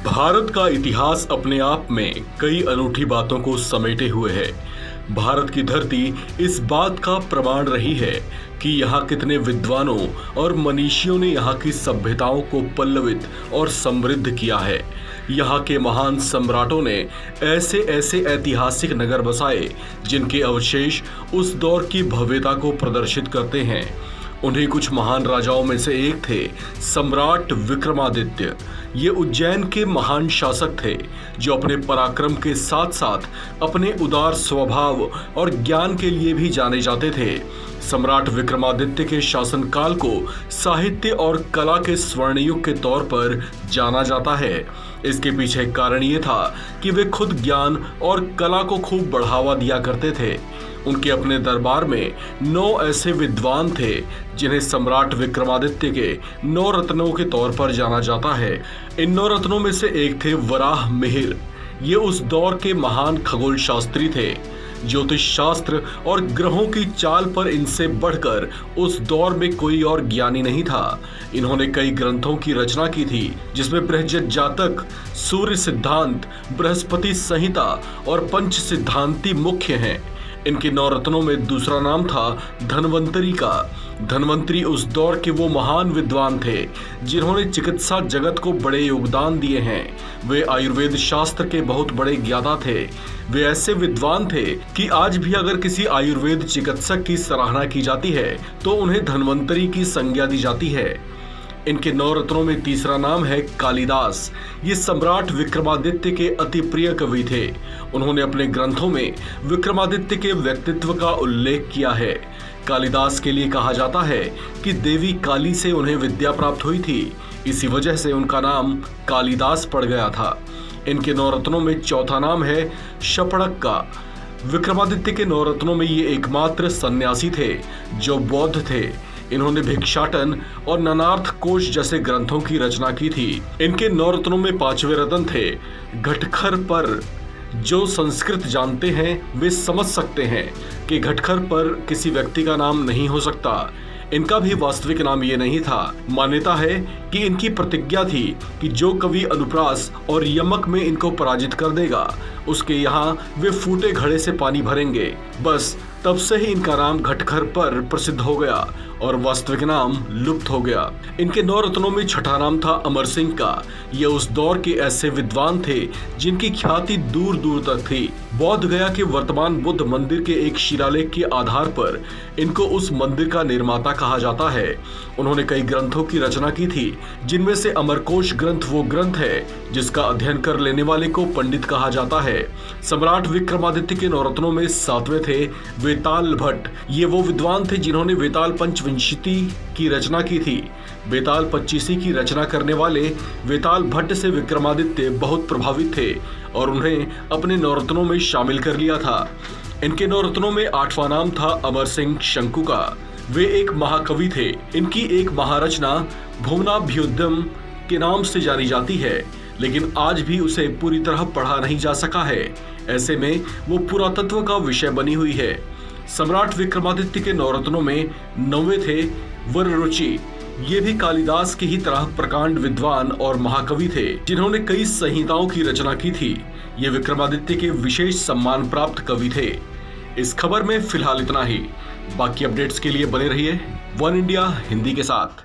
भारत का इतिहास अपने आप में कई अनूठी बातों को समेटे हुए है। भारत की धरती इस बात का प्रमाण रही है कि यहाँ कितने विद्वानों और मनीषियों ने यहाँ की सभ्यताओं को पल्लवित और समृद्ध किया है। यहाँ के महान सम्राटों ने ऐसे ऐसे ऐतिहासिक नगर बसाए जिनके अवशेष उस दौर की भव्यता को प्रदर्शित करते हैं। उन्हीं कुछ महान राजाओं में से एक थे सम्राट विक्रमादित्य। ये उज्जैन के महान शासक थे जो अपने पराक्रम के साथ साथ अपने उदार स्वभाव और ज्ञान के लिए भी जाने जाते थे। सम्राट विक्रमादित्य के शासनकाल को साहित्य और कला के स्वर्ण युग के तौर पर जाना जाता है। इसके पीछे कारण ये था कि वे खुद ज्ञान और कला को खूब बढ़ावा दिया करते थे। उनके अपने दरबार में 9 ऐसे विद्वान थे जिन्हें सम्राट विक्रमादित्य के 9 रत्नों के तौर पर जाना जाता है। इन 9 रत्नों में से एक थे वराह मिहिर। ये उस दौर के महान खगोल शास्त्री थे। ज्योतिष शास्त्र और ग्रहों की चाल पर इनसे बढ़कर उस दौर में कोई और ज्ञानी नहीं था। इन्होंने कई ग्रंथों की रचना की थी जिसमें बृहज्जट जातक, सूर्य सिद्धांत, बृहस्पति संहिता और पंच सिद्धांति मुख्य हैं। इनके 9 रत्नों में दूसरा नाम था धन्वंतरी का। धन्वंतरी उस दौर के वो महान विद्वान थे जिन्होंने चिकित्सा जगत को बड़े योगदान दिए हैं। वे आयुर्वेद शास्त्र के बहुत बड़े ज्ञाता थे। वे ऐसे विद्वान थे कि आज भी अगर किसी आयुर्वेद चिकित्सक की सराहना की जाती है तो उन्हें धन्वंतरी की संज्ञा दी जाती है। इनके 9 रत्नों में तीसरा नाम है कालिदास। ये सम्राट विक्रमादित्य के अति प्रिय कवि थे। उन्होंने अपने ग्रंथों में विक्रमादित्य के व्यक्तित्व का उल्लेख किया है। कालिदास के लिए कहा जाता है कि देवी काली से उन्हें विद्या प्राप्त हुई थी। इसी वजह से उनका नाम कालिदास पड़ गया था। इनके 9 रत्नों में चौथा नाम है शपड़क का। विक्रमादित्य के 9 रत्नों में ये एकमात्र सन्यासी थे जो बौद्ध थे। इन्होंने भिक्षाटन और ननार्थ कोश जैसे ग्रंथों की रचना की थी। इनके 9 रत्नों में 5वें रत्न थे घटखर पर। जो संस्कृत जानते हैं वे समझ सकते हैं कि घटखर पर किसी व्यक्ति का नाम नहीं हो सकता। इनका भी वास्तविक नाम ये नहीं था। मान्यता है कि इनकी प्रतिज्ञा थी कि जो कवि अनुप्रास और यमक में इनको पराजित कर देगा उसके यहाँ वे फूटे घड़े से पानी भरेंगे। बस तब से ही इनका नाम घटखर पर प्रसिद्ध हो गया और वास्तविक नाम लुप्त हो गया। इनके 9 रत्नों में छठा नाम था अमर सिंह का। ये उस दौर के ऐसे विद्वान थे जिनकी ख्याति दूर दूर तक थी। बौद्ध गया के वर्तमान बुद्ध मंदिर के एक शिलालेख के आधार पर इनको उस मंदिर का निर्माता कहा जाता है। उन्होंने कई ग्रंथों की रचना की थी जिनमें से अमरकोश ग्रंथ वो ग्रंथ है जिसका अध्ययन कर लेने वाले को पंडित कहा जाता है। सम्राट विक्रमादित्य के 9 रत्नों में 7वें थे वेताल भट्ट। ये वो विद्वान थे जिन्होंने वेताल पंचविंशति की रचना की थी। वेताल 25 की रचना करने वाले वेताल भट्ट से विक्रमादित्य बहुत प्रभावित थे और उन्हें अपने 9 रत्नों में शामिल कर लिया था। इनके 9 रत्नों में 8वां नाम था अमर सिंह शंकु का। वे एक महाकवि थे। इनकी एक महारचना भुवनाभ्युदयम के नाम से जानी जाती है, लेकिन आज भी उसे पूरी तरह पढ़ा नहीं जा सका है। ऐसे में वो पुरातत्व का विषय बनी हुई है। सम्राट विक्रमादित्य के 9 रत्नों में 9वें थे वररुचि। ये भी कालिदास की ही तरह प्रकांड विद्वान और महाकवि थे जिन्होंने कई संहिताओं की रचना की थी। ये विक्रमादित्य के विशेष सम्मान प्राप्त कवि थे। इस खबर में फिलहाल इतना ही। बाकी अपडेट्स के लिए बने रहिए वन इंडिया हिंदी के साथ।